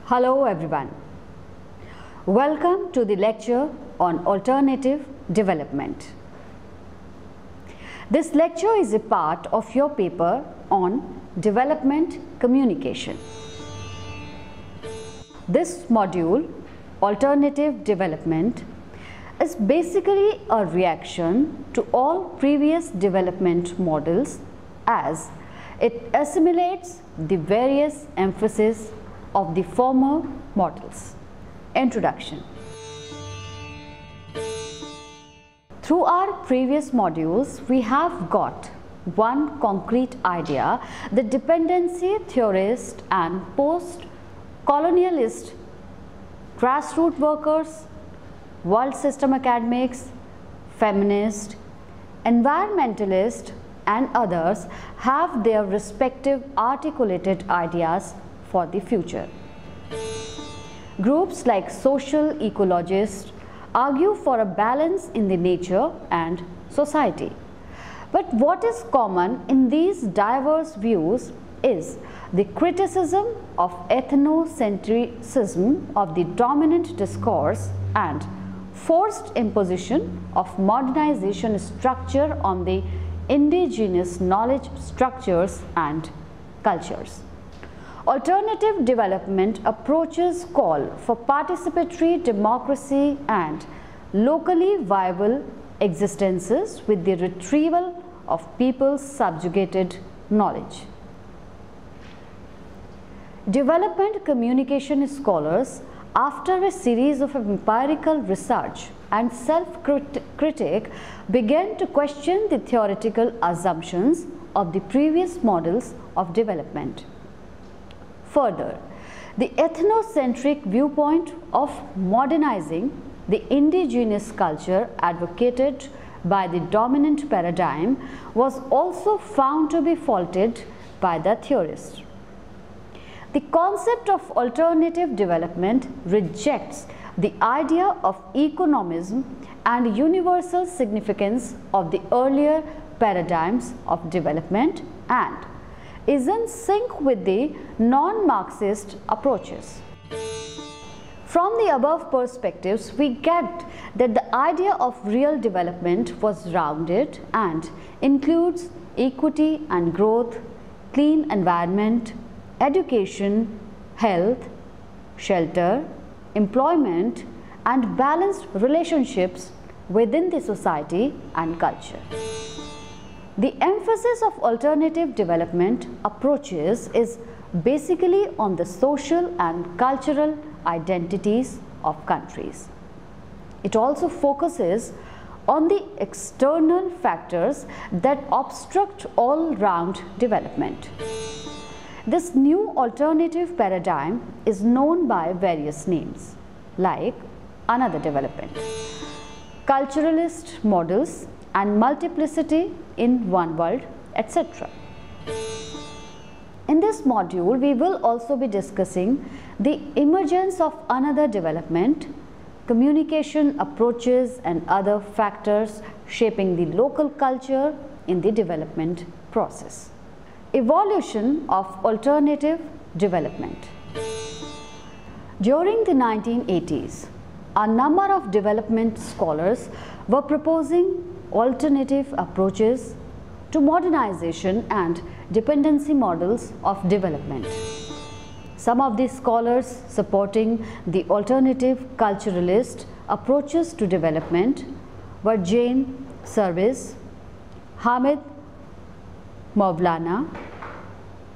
Hello everyone. Welcome to the lecture on alternative development. This lecture is a part of your paper on development communication. This module, alternative development, is basically a reaction to all previous development models as it assimilates the various emphases of the former models. Introduction. Through our previous modules, we have got one concrete idea: the dependency theorist and post-colonialist grassroots workers, world system academics, feminist, environmentalist and others have their respective articulated ideas for the future. Groups like social ecologists argue for a balance in the nature and society. But what is common in these diverse views is the criticism of ethnocentrism of the dominant discourse and forced imposition of modernization structure on the indigenous knowledge structures and cultures. Alternative development approaches call for participatory democracy and locally viable existences with the retrieval of people's subjugated knowledge. Development communication scholars, after a series of empirical research and self-critique, began to question the theoretical assumptions of the previous models of development. Further, the ethnocentric viewpoint of modernizing the indigenous culture advocated by the dominant paradigm was also found to be faulted by the theorists. The concept of alternative development rejects the idea of economism and universal significance of the earlier paradigms of development and is in sync with the non-Marxist approaches. From the above perspectives, we get that the idea of real development was rounded and includes equity and growth, clean environment, education, health, shelter, employment, and balanced relationships within the society and culture. The emphasis of alternative development approaches is basically on the social and cultural identities of countries. It also focuses on the external factors that obstruct all-round development. This new alternative paradigm is known by various names like another development, culturalist models and multiplicity in one world, etc. In this module, we will also be discussing the emergence of another development, communication approaches and other factors shaping the local culture in the development process. Evolution of alternative development. During the 1980s, a number of development scholars were proposing alternative approaches to modernization and dependency models of development. Some of these scholars supporting the alternative culturalist approaches to development were Jane Service, Hamid Maulana,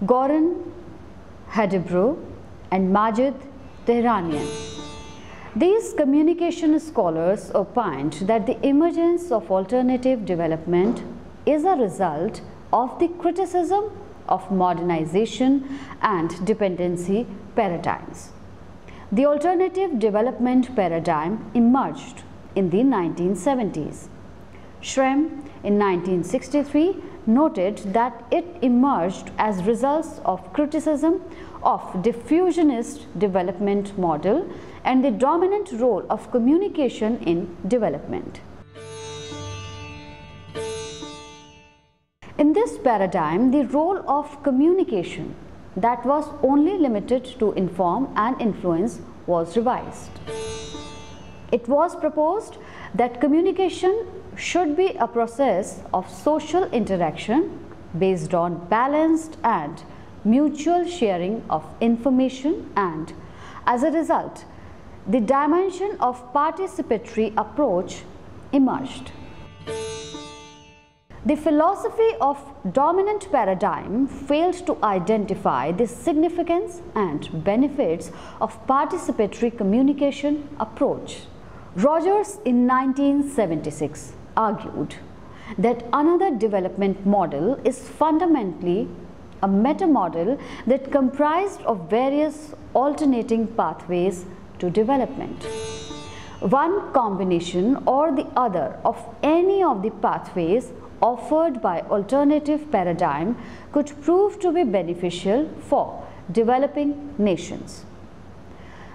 Goran Hadibro, and Majid Tehranian. These communication scholars opined that the emergence of alternative development is a result of the criticism of modernization and dependency paradigms. The alternative development paradigm emerged in the 1970s. Schrem in 1963 noted that it emerged as results of criticism of diffusionist development model and the dominant role of communication in development. In this paradigm, the role of communication that was only limited to inform and influence was revised. It was proposed that communication should be a process of social interaction based on balanced and mutual sharing of information, and as a result, the dimension of participatory approach emerged. The philosophy of dominant paradigm failed to identify the significance and benefits of participatory communication approach. Rogers in 1976 argued that another development model is fundamentally a meta-model that comprised of various alternating pathways to development. One combination or the other of any of the pathways offered by alternative paradigm could prove to be beneficial for developing nations.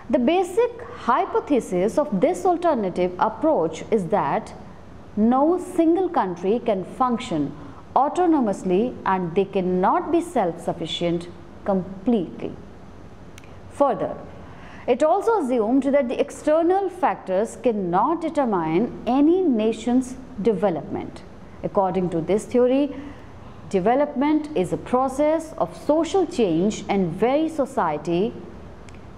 The basic hypothesis of this alternative approach is that no single country can function autonomously and they cannot be self-sufficient completely. Further, it also assumed that the external factors cannot determine any nation's development. According to this theory, development is a process of social change and very society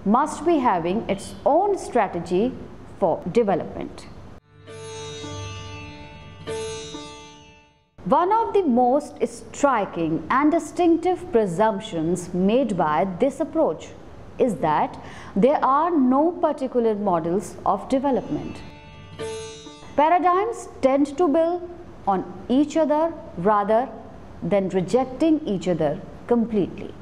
must be having its own strategy for development. One of the most striking and distinctive presumptions made by this approach is that there are no particular models of development. Paradigms tend to build on each other rather than rejecting each other completely.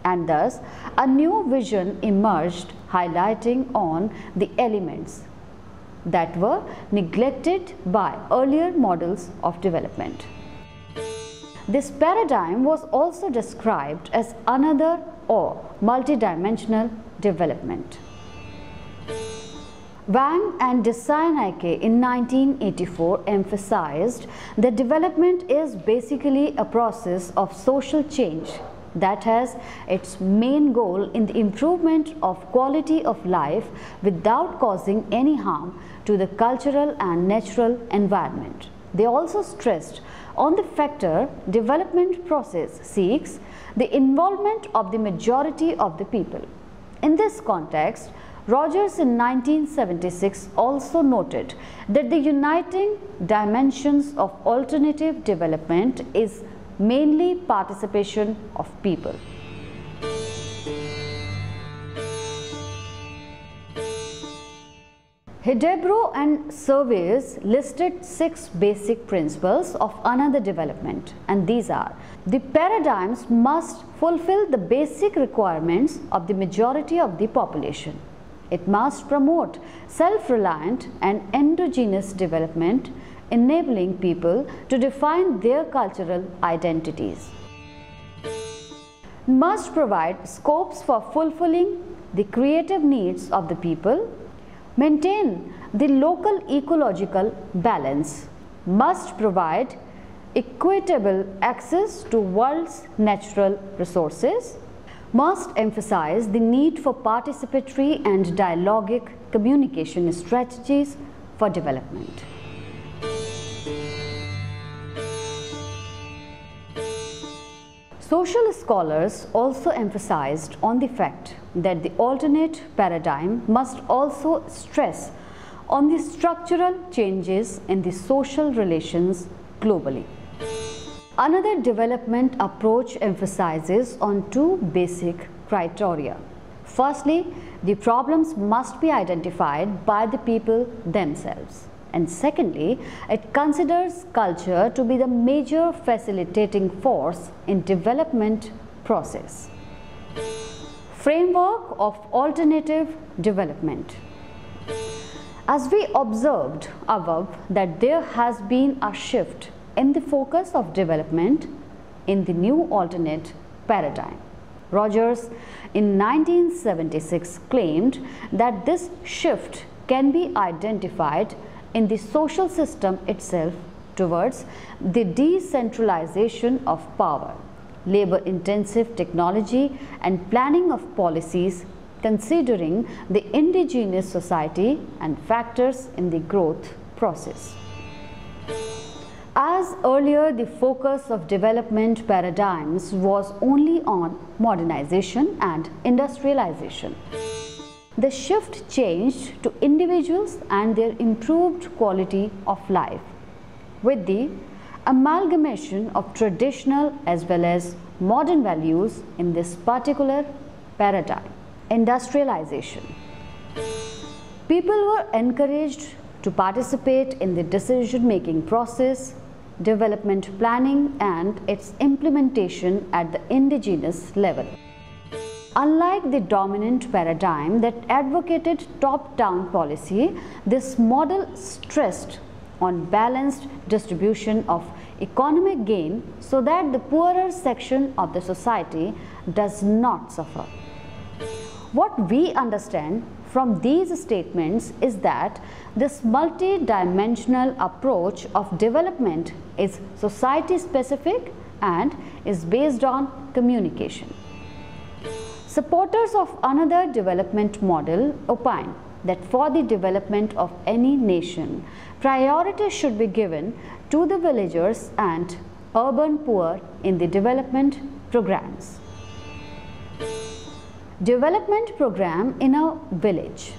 And thus, a new vision emerged highlighting on the elements that were neglected by earlier models of development. This paradigm was also described as another or multidimensional development. Wang and Dissanayake in 1984 emphasized that development is basically a process of social change that has its main goal in the improvement of quality of life without causing any harm to the cultural and natural environment. They also stressed on the factor development process seeks the involvement of the majority of the people. In this context, Rogers in 1976 also noted that the uniting dimensions of alternative development is mainly participation of people. Hidebro and Surveys listed 6 basic principles of another development, and these are: the paradigms must fulfill the basic requirements of the majority of the population. It must promote self-reliant and endogenous development, enabling people to define their cultural identities. Must provide scopes for fulfilling the creative needs of the people, maintain the local ecological balance, must provide equitable access to world's natural resources, must emphasize the need for participatory and dialogic communication strategies for development. Social scholars also emphasized on the fact that the alternate paradigm must also stress on the structural changes in the social relations globally. Another development approach emphasizes on 2 basic criteria. Firstly, the problems must be identified by the people themselves. And secondly, it considers culture to be the major facilitating force in development process. Framework of alternative development. As we observed above that there has been a shift in the focus of development in the new alternate paradigm. Rogers in 1976 claimed that this shift can be identified in the social system itself towards the decentralization of power, labor-intensive technology and planning of policies considering the indigenous society and factors in the growth process. As earlier the focus of development paradigms was only on modernization and industrialization, the shift changed to individuals and their improved quality of life with the amalgamation of traditional as well as modern values in this particular paradigm. Industrialization. People were encouraged to participate in the decision-making process, development planning and its implementation at the indigenous level. Unlike the dominant paradigm that advocated top-down policy, this model stressed on balanced distribution of economic gain so that the poorer section of the society does not suffer. What we understand from these statements is that this multi-dimensional approach of development is society-specific and is based on communication. Supporters of another development model opine that for the development of any nation, priority should be given to the villagers and urban poor in the development programs. Development program in a village.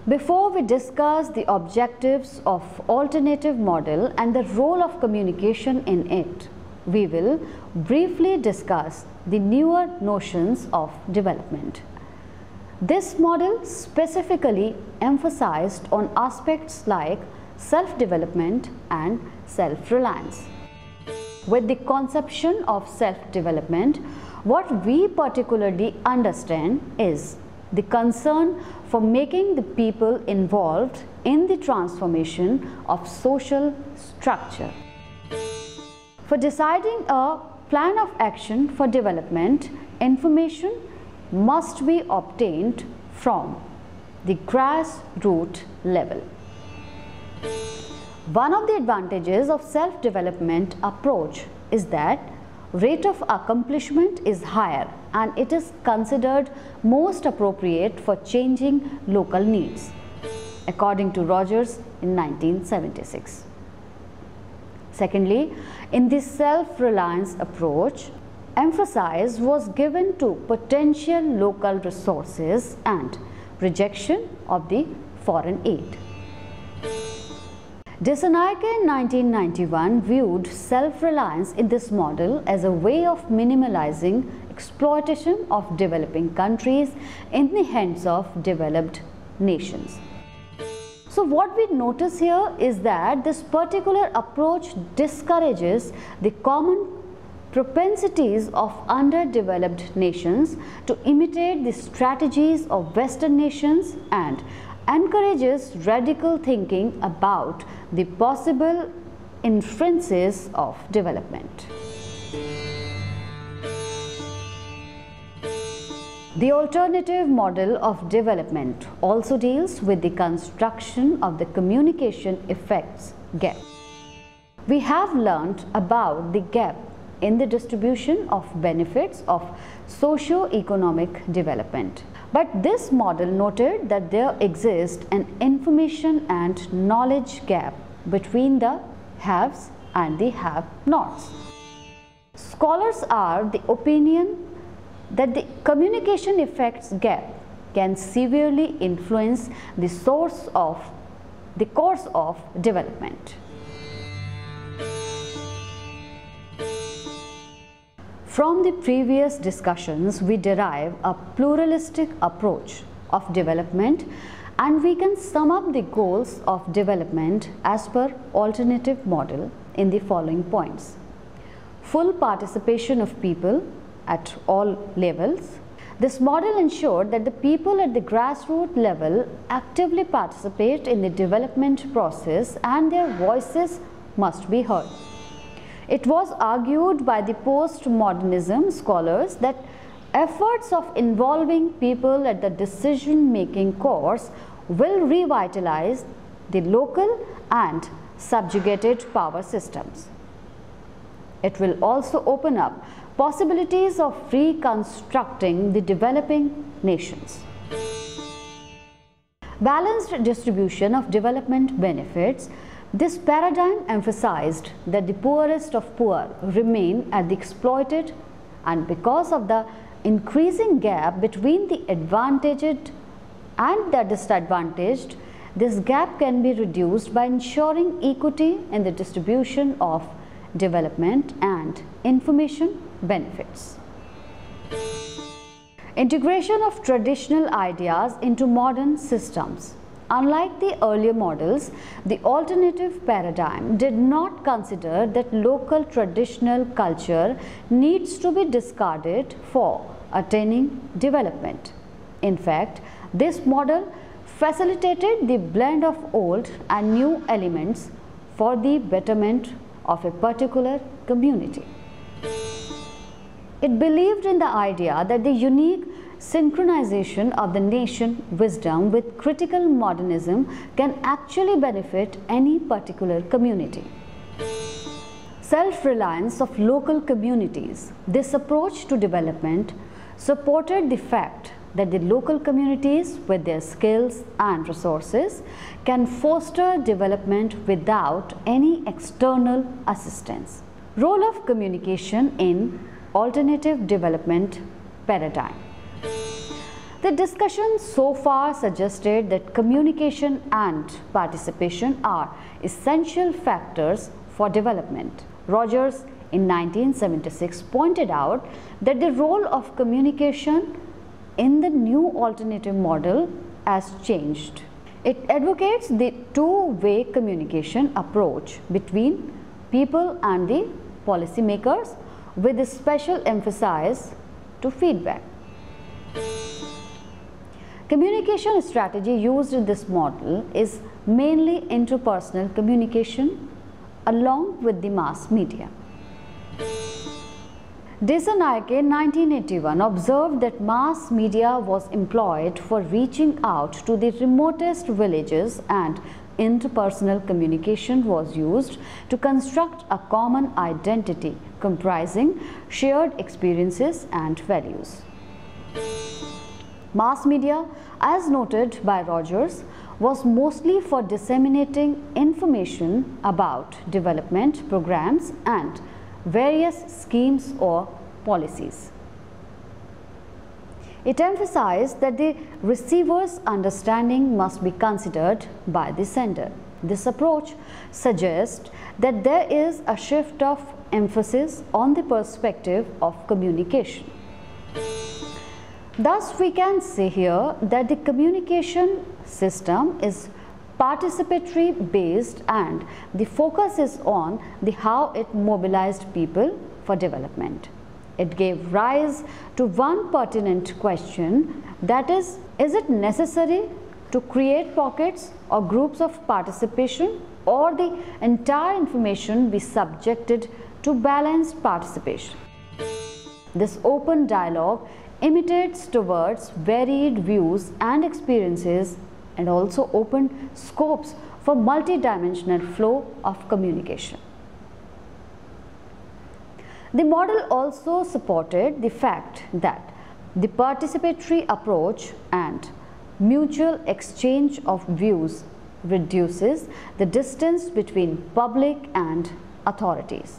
Before we discuss the objectives of alternative model and the role of communication in it, we will briefly discuss the newer notions of development. This model specifically emphasized on aspects like self-development and self-reliance. With the conception of self-development, what we particularly understand is the concern for making the people involved in the transformation of social structure. For deciding a plan of action for development, information must be obtained from the grassroots level. One of the advantages of self-development approach is that rate of accomplishment is higher and it is considered most appropriate for changing local needs, according to Rogers in 1976. Secondly, in this self-reliance approach, emphasis was given to potential local resources and rejection of the foreign aid. Dissanayake in 1991 viewed self-reliance in this model as a way of minimalizing exploitation of developing countries in the hands of developed nations. So what we notice here is that this particular approach discourages the common propensities of underdeveloped nations to imitate the strategies of Western nations and encourages radical thinking about the possible inferences of development. The alternative model of development also deals with the construction of the communication effects gap. We have learnt about the gap in the distribution of benefits of socio-economic development. But this model noted that there exists an information and knowledge gap between the haves and the have-nots. Scholars are of the opinion that the communication effects gap can severely influence the course of development. From the previous discussions, we derive a pluralistic approach of development, and we can sum up the goals of development as per alternative model in the following points. Full participation of people at all levels. This model ensured that the people at the grassroots level actively participate in the development process and their voices must be heard. It was argued by the postmodernism scholars that efforts of involving people at the decision-making course will revitalize the local and subjugated power systems. It will also open up possibilities of reconstructing the developing nations. Balanced distribution of development benefits. This paradigm emphasized that the poorest of poor remain at the exploited, and because of the increasing gap between the advantaged and the disadvantaged, this gap can be reduced by ensuring equity in the distribution of development and information benefits. Integration of traditional ideas into modern systems. Unlike the earlier models, the alternative paradigm did not consider that local traditional culture needs to be discarded for attaining development. In fact, this model facilitated the blend of old and new elements for the betterment of a particular community. It believed in the idea that the unique synchronization of the nation wisdom with critical modernism can actually benefit any particular community. Self-reliance of local communities. This approach to development supported the fact that the local communities with their skills and resources can foster development without any external assistance. Role of communication in alternative development paradigm. The discussion so far suggested that communication and participation are essential factors for development. Rogers in 1976 pointed out that the role of communication in the new alternative model has changed. It advocates the two-way communication approach between people and the policymakers, with a special emphasis to feedback. Communication strategy used in this model is mainly interpersonal communication along with the mass media. Dissanayake in 1981 observed that mass media was employed for reaching out to the remotest villages, and interpersonal communication was used to construct a common identity comprising shared experiences and values. Mass media, as noted by Rogers, was mostly for disseminating information about development programs and various schemes or policies. It emphasized that the receiver's understanding must be considered by the sender. This approach suggests that there is a shift of emphasis on the perspective of communication. Thus, we can say here that the communication system is participatory based, and the focus is on the how it mobilized people for development. It gave rise to one pertinent question, that is it necessary to create pockets or groups of participation, or the entire information be subjected to balanced participation? This open dialogue imitates towards varied views and experiences, and also opened scopes for multidimensional flow of communication. The model also supported the fact that the participatory approach and mutual exchange of views reduces the distance between public and authorities.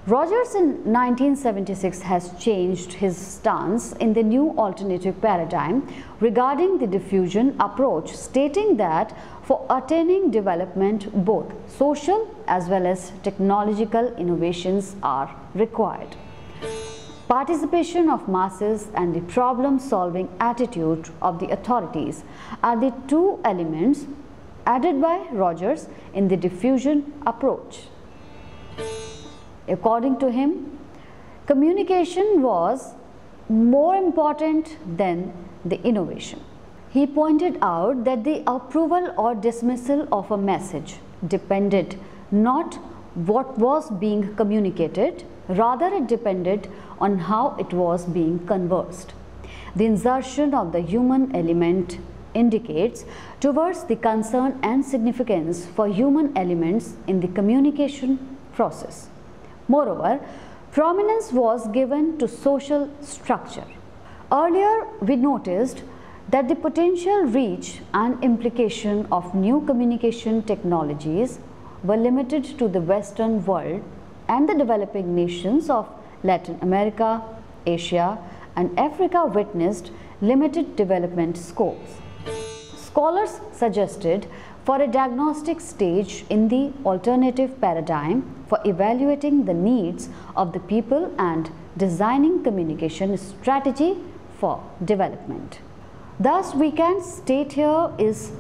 Rogers in 1976 has changed his stance in the new alternative paradigm regarding the diffusion approach, stating that for attaining development, both social as well as technological innovations are required. Participation of masses and the problem-solving attitude of the authorities are the two elements added by Rogers in the diffusion approach. According to him, communication was more important than the innovation. He pointed out that the approval or dismissal of a message depended not what was being communicated, rather it depended on how it was being conversed. The insertion of the human element indicates towards the concern and significance for human elements in the communication process. Moreover, prominence was given to social structure. Earlier, we noticed that the potential reach and implication of new communication technologies were limited to the Western world and the developing nations of Latin America, Asia, and Africa witnessed limited development scopes. Scholars suggested for a diagnostic stage in the alternative paradigm for evaluating the needs of the people and designing communication strategy for development. Thus, we can state here is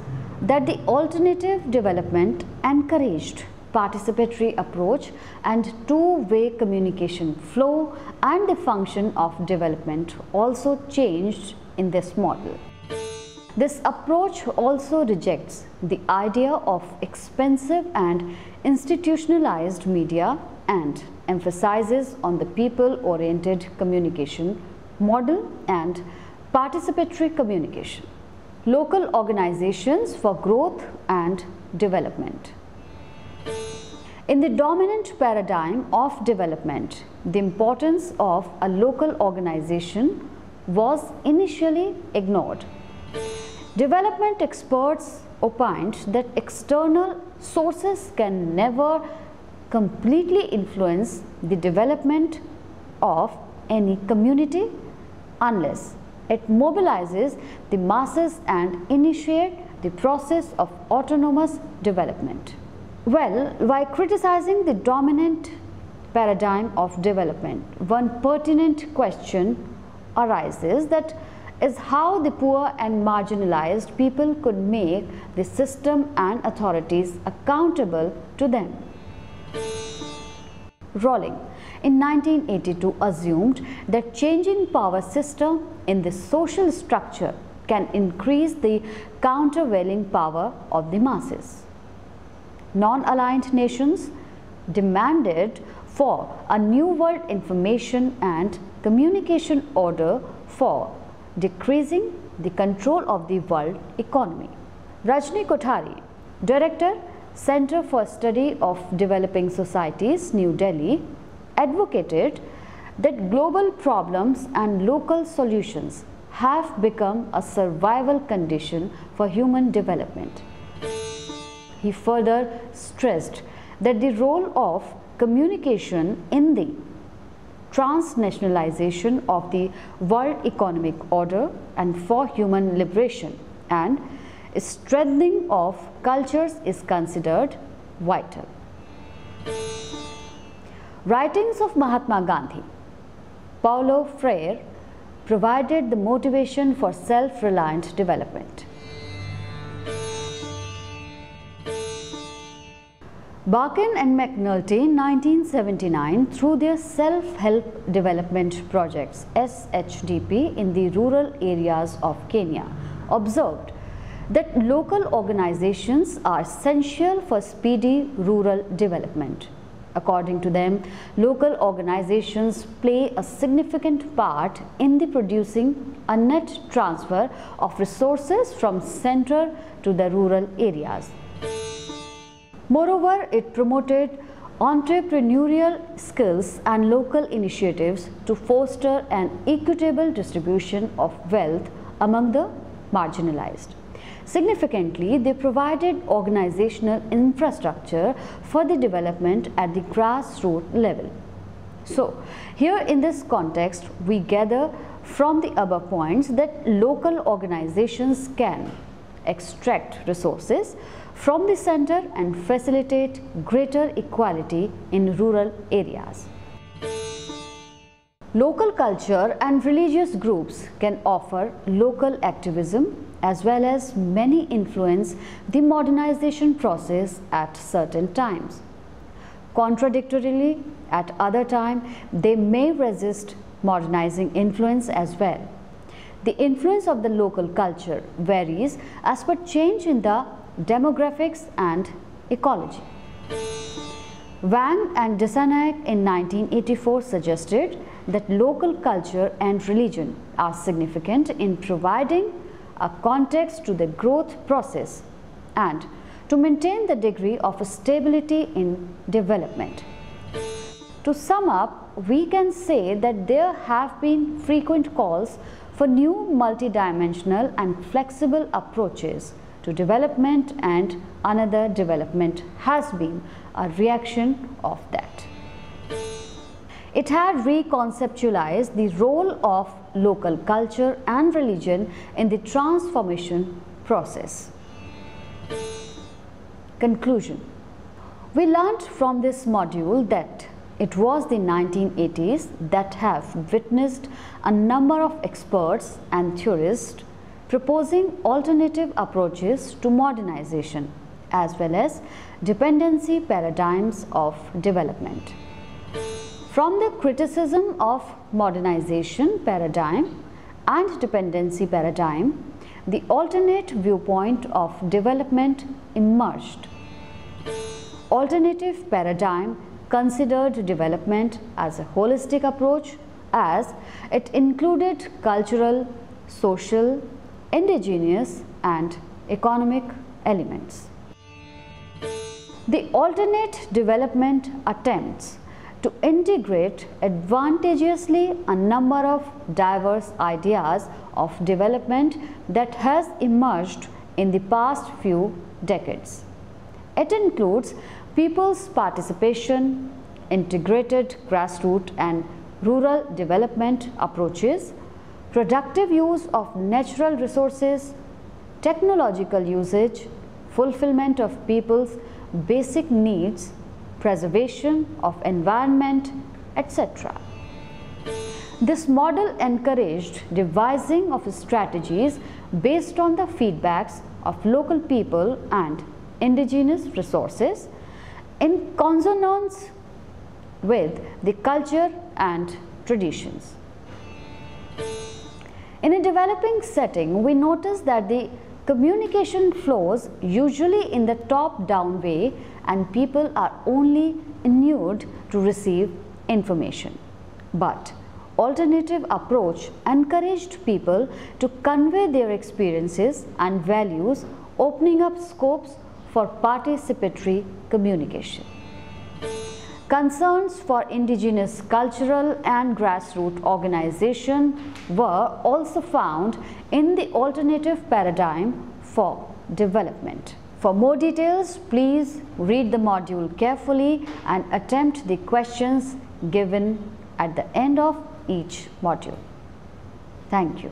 that the alternative development encouraged participatory approach and two-way communication flow, and the function of development also changed in this model. This approach also rejects the idea of expensive and institutionalized media and emphasizes on the people-oriented communication model and participatory communication. Local organizations for growth and development. In the dominant paradigm of development, the importance of a local organization was initially ignored. Development experts opined that external sources can never completely influence the development of any community unless it mobilizes the masses and initiates the process of autonomous development. Well, while criticizing the dominant paradigm of development, one pertinent question arises, that is how the poor and marginalized people could make the system and authorities accountable to them. Rawling in 1982 assumed that changing power system in the social structure can increase the countervailing power of the masses. Non-aligned nations demanded for a new world information and communication order for decreasing the control of the world economy. Rajni Kothari, Director, Center for Study of Developing Societies, New Delhi, advocated that global problems and local solutions have become a survival condition for human development. He further stressed that the role of communication in the transnationalization of the world economic order and for human liberation and strengthening of cultures is considered vital. Writings of Mahatma Gandhi. Paulo Freire provided the motivation for self-reliant development. Barkin and McNulty in 1979, through their self-help development projects SHDP in the rural areas of Kenya, observed that local organizations are essential for speedy rural development. According to them, local organizations play a significant part in the producing a net transfer of resources from center to the rural areas. Moreover, it promoted entrepreneurial skills and local initiatives to foster an equitable distribution of wealth among the marginalized. Significantly, they provided organizational infrastructure for the development at the grassroots level. So, here in this context, we gather from the above points that local organizations can extract resources from the center and facilitate greater equality in rural areas. Local culture and religious groups can offer local activism as well as many influence the modernization process at certain times. Contradictorily, at other times, they may resist modernizing influence as well. The influence of the local culture varies as per change in the demographics and ecology. Wang and Dissanayake in 1984 suggested that local culture and religion are significant in providing a context to the growth process and to maintain the degree of stability in development. To sum up, we can say that there have been frequent calls for new multidimensional and flexible approaches to development, and another development has been a reaction of that. It had reconceptualized the role of local culture and religion in the transformation process. Conclusion. We learnt from this module that it was the 1980s that have witnessed a number of experts and theorists proposing alternative approaches to modernization as well as dependency paradigms of development. From the criticism of modernization paradigm and dependency paradigm, the alternate viewpoint of development emerged. Alternative paradigm considered development as a holistic approach, as it included cultural, social, indigenous and economic elements. The alternate development attempts to integrate advantageously a number of diverse ideas of development that has emerged in the past few decades. It includes people's participation, integrated grassroots and rural development approaches, productive use of natural resources, technological usage, fulfillment of people's basic needs, preservation of environment, etc. This model encouraged devising of strategies based on the feedbacks of local people and indigenous resources in consonance with the culture and traditions. In a developing setting, we notice that the communication flows usually in the top-down way and people are only inured to receive information. But alternative approach encouraged people to convey their experiences and values, opening up scopes for participatory communication. Concerns for indigenous cultural and grassroots organization were also found in the alternative paradigm for development. For more details, please read the module carefully and attempt the questions given at the end of each module. Thank you.